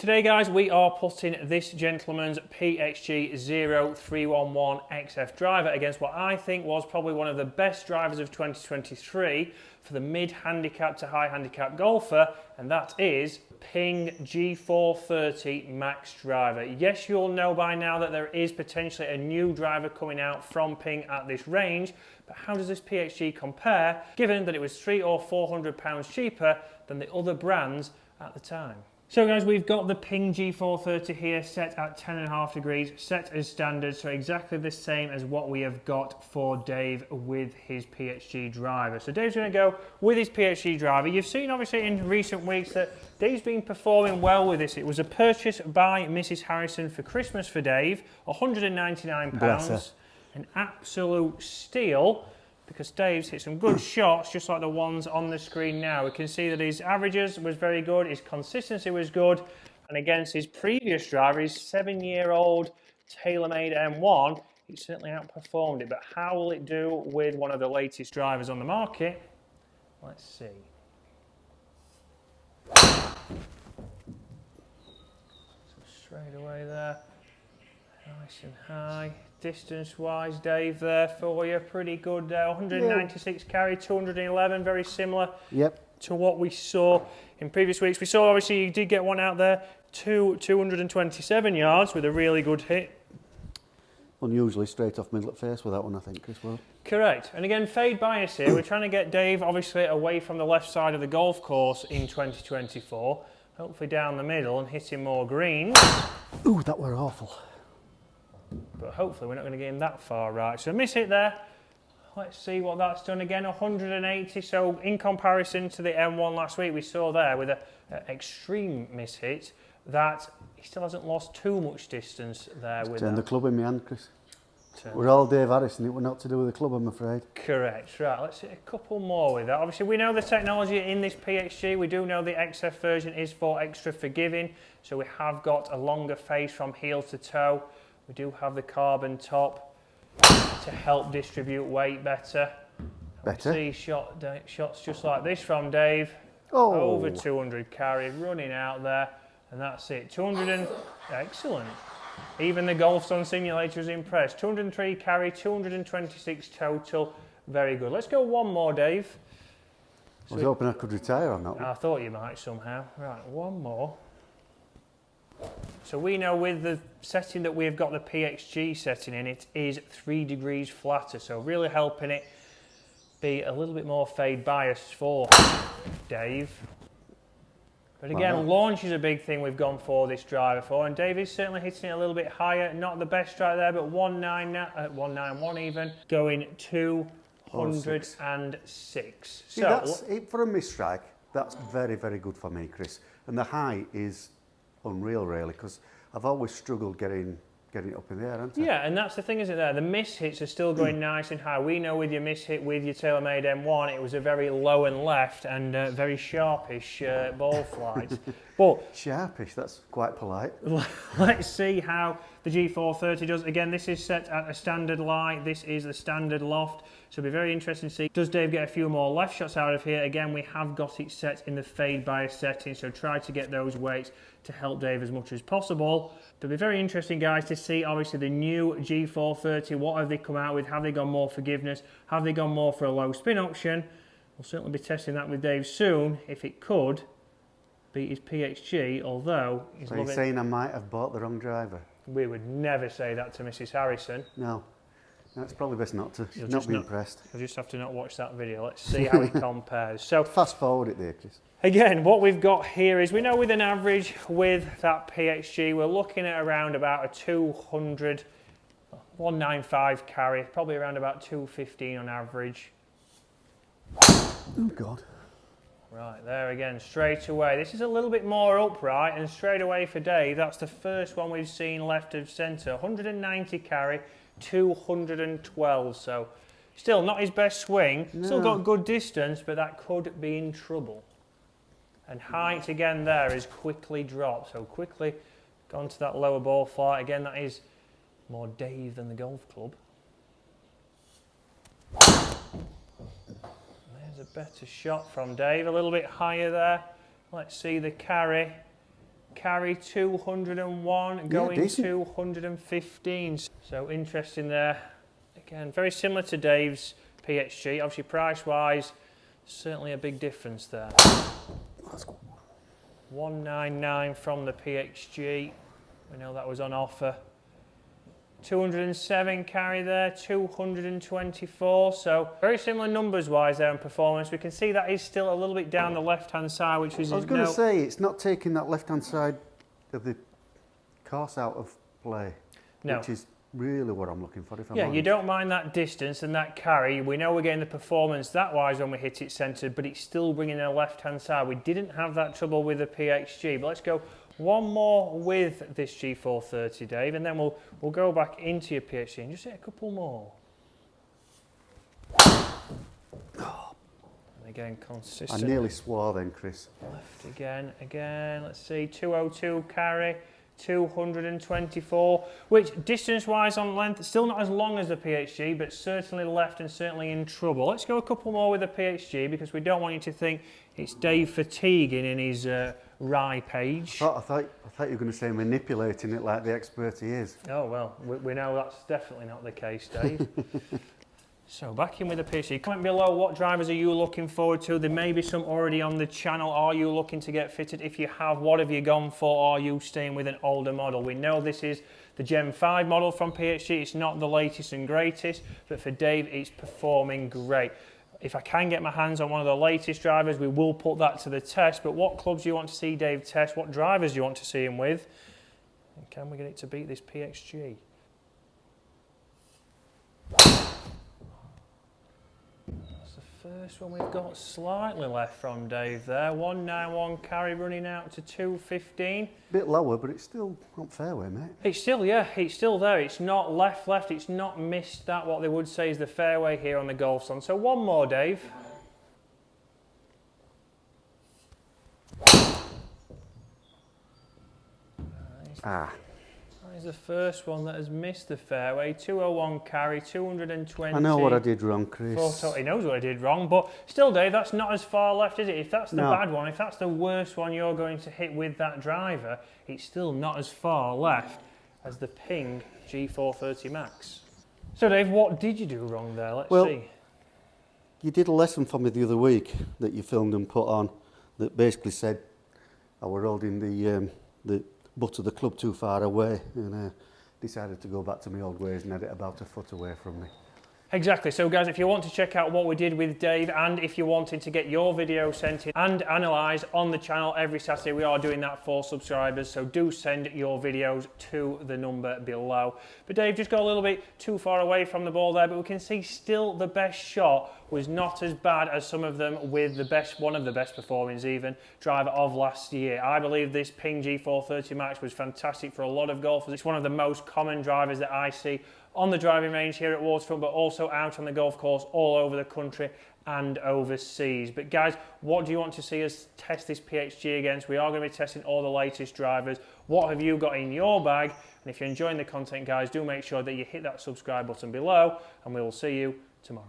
Today guys, we are putting this gentleman's PXG 0311XF driver against what I think was probably one of the best drivers of 2023 for the mid-handicap to high-handicap golfer, and that is Ping G430 Max driver. Yes, you'll know by now that there is potentially a new driver coming out from Ping at this range, but how does this PXG compare, given that it was £300 or £400 cheaper than the other brands at the time? So guys, we've got the Ping G430 here set at 10.5 degrees, set as standard, so exactly the same as what we have got for Dave with his PXG driver. So Dave's going to go with his PXG driver. You've seen obviously in recent weeks that Dave's been performing well with this. It was a purchase by Mrs. Harrison for Christmas for Dave, £199, an absolute steal, because Dave's hit some good shots, just like the ones on the screen now. We can see that his averages was very good, his consistency was good, and against his previous driver, his 7-year-old TaylorMade M1, he certainly outperformed it. But how will it do with one of the latest drivers on the market? Let's see. So straight away there, nice and high. Distance-wise, Dave, there for you, pretty good there. 196 carry, 211, very similar to what we saw in previous weeks. We saw, obviously, you did get one out there, 227 yards with a really good hit. Unusually straight off middle at face with that one, I think, as well. Correct. And again, fade bias here. We're trying to get Dave, obviously, away from the left side of the golf course in 2024. Hopefully down the middle and hitting more greens. Ooh, that were awful. But hopefully we're not going to get him that far right. So miss hit there. Let's see what that's done again. 180. So in comparison to the M1 last week, we saw there with an extreme miss hit that he still hasn't lost too much distance there. With Turn the club in my hand, Chris. We're all Dave Harrison. It were not to do with the club, I'm afraid. Correct. Right, let's hit a couple more with that. Obviously, we know the technology in this PXG. We do know the XF version is for extra forgiving. So we have got a longer face from heel to toe. We do have the carbon top to help distribute weight better. See shots just like this from Dave. Oh. Over 200 carry, running out there, and that's it. 200 excellent. Even the Golf Sun Simulator is impressed. 203 carry, 226 total. Very good. Let's go one more, Dave. I was hoping I could retire on that one. I thought you might somehow. Right, one more. So we know with the setting that we've got the PXG setting in, it is 3 degrees flatter, so really helping it be a little bit more fade biased for Dave. But again, launch is a big thing we've gone for this driver for, and Dave is certainly hitting it a little bit higher. Not the best strike there, but 191 even, going 206. See, that's it for a miss strike. That's very, very good for me, Chris. And the high is unreal, really, because I've always struggled getting it up in the air, haven't I? Yeah, and that's the thing, isn't there? The miss hits are still going nice and high. We know with your miss hit with your TaylorMade M1, it was a very low and left and very sharpish ball flight. But sharpish, that's quite polite. Let's see how the G430 does. Again, this is set at a standard lie. This is the standard loft. So it'll be very interesting to see. Does Dave get a few more left shots out of here? Again, we have got it set in the fade bias setting, so try to get those weights to help Dave as much as possible. It'll be very interesting, guys, to see obviously the new G430. What have they come out with? Have they gone more forgiveness? Have they gone more for a low spin option? We'll certainly be testing that with Dave soon, if it could beat his PXG, although he's So you're saying I might have bought the wrong driver? We would never say that to Mrs. Harrison. No. No, it's probably best not to. Not be impressed. You'll just have to not watch that video. Let's see how it compares. So fast forward it there, Chris. Again, what we've got here is we know with an average with that PXG, we're looking at around about a 195 carry, probably around about 215 on average. Oh God. Right, there again, straight away. This is a little bit more upright, and straight away for Dave, that's the first one we've seen left of centre. 190 carry, 212, so still not his best swing. No. Still got good distance, but that could be in trouble. And height again there is quickly dropped, so quickly gone to that lower ball flight. Again, that is more Dave than the golf club. There's a better shot from Dave, a little bit higher there. Let's see the carry. carry 201, going 215. So interesting there. Again, very similar to Dave's PXG. Obviously, price-wise, certainly a big difference there. 199 from the PXG. We know that was on offer. 207 carry there, 224. So very similar numbers-wise there in performance. We can see that is still a little bit down the left-hand side, which is... I was going to say, it's not taking that left-hand side of the course out of play, which is really what I'm looking for, if I'm honest. You don't mind that distance and that carry. We know we're getting the performance that wise when we hit it centred, but it's still bringing the left-hand side. We didn't have that trouble with the PXG, but let's go one more with this G430, Dave, and then we'll go back into your PXG and just hit a couple more. And again, consistent. I nearly swore then, Chris. Left again, let's see, 202 carry, 224, which distance-wise on length, still not as long as the PXG, but certainly left and certainly in trouble. Let's go a couple more with the PXG because we don't want you to think it's Dave fatiguing in his rye page. I thought you were going to say manipulating it like the expert he is. Oh, well, we know that's definitely not the case, Dave. So back in with the PXG. Comment below, what drivers are you looking forward to? There may be some already on the channel. Are you looking to get fitted? If you have, what have you gone for? Are you staying with an older model? We know this is the Gen 5 model from PXG. It's not the latest and greatest, but for Dave, it's performing great. If I can get my hands on one of the latest drivers, we will put that to the test. But what clubs do you want to see Dave test? What drivers do you want to see him with? And can we get it to beat this PXG? First one we've got slightly left from Dave there. 191 carry running out to 215. Bit lower, but it's still not fairway, mate. It's still, it's still there. It's not left, it's not missed that, what they would say is the fairway here on the golf stand. So one more, Dave. That is the first one that has missed the fairway. 201 carry, 220. I know what I did wrong, Chris. He knows what I did wrong, but still, Dave, that's not as far left, is it? If that's the bad one, if that's the worst one you're going to hit with that driver, it's still not as far left as the Ping G430 Max. So, Dave, what did you do wrong there? Let's see. You did a lesson for me the other week that you filmed and put on that basically said I were holding the butt of the club too far away, and decided to go back to my old ways and had it about a foot away from me. Exactly. So guys, if you want to check out what we did with Dave, and if you're wanting to get your video sent in and analysed on the channel every Saturday, we are doing that for subscribers, so do send your videos to the number below. But Dave just got a little bit too far away from the ball there, but we can see still the best shot was not as bad as some of them with the best, one of the best performing even, driver of last year. I believe this Ping G430 Max was fantastic for a lot of golfers. It's one of the most common drivers that I see on the driving range here at Waterfront, but also out on the golf course all over the country and overseas. But guys, what do you want to see us test this PXG against? We are going to be testing all the latest drivers. What have you got in your bag? And if you're enjoying the content, guys, do make sure that you hit that subscribe button below, and we will see you tomorrow.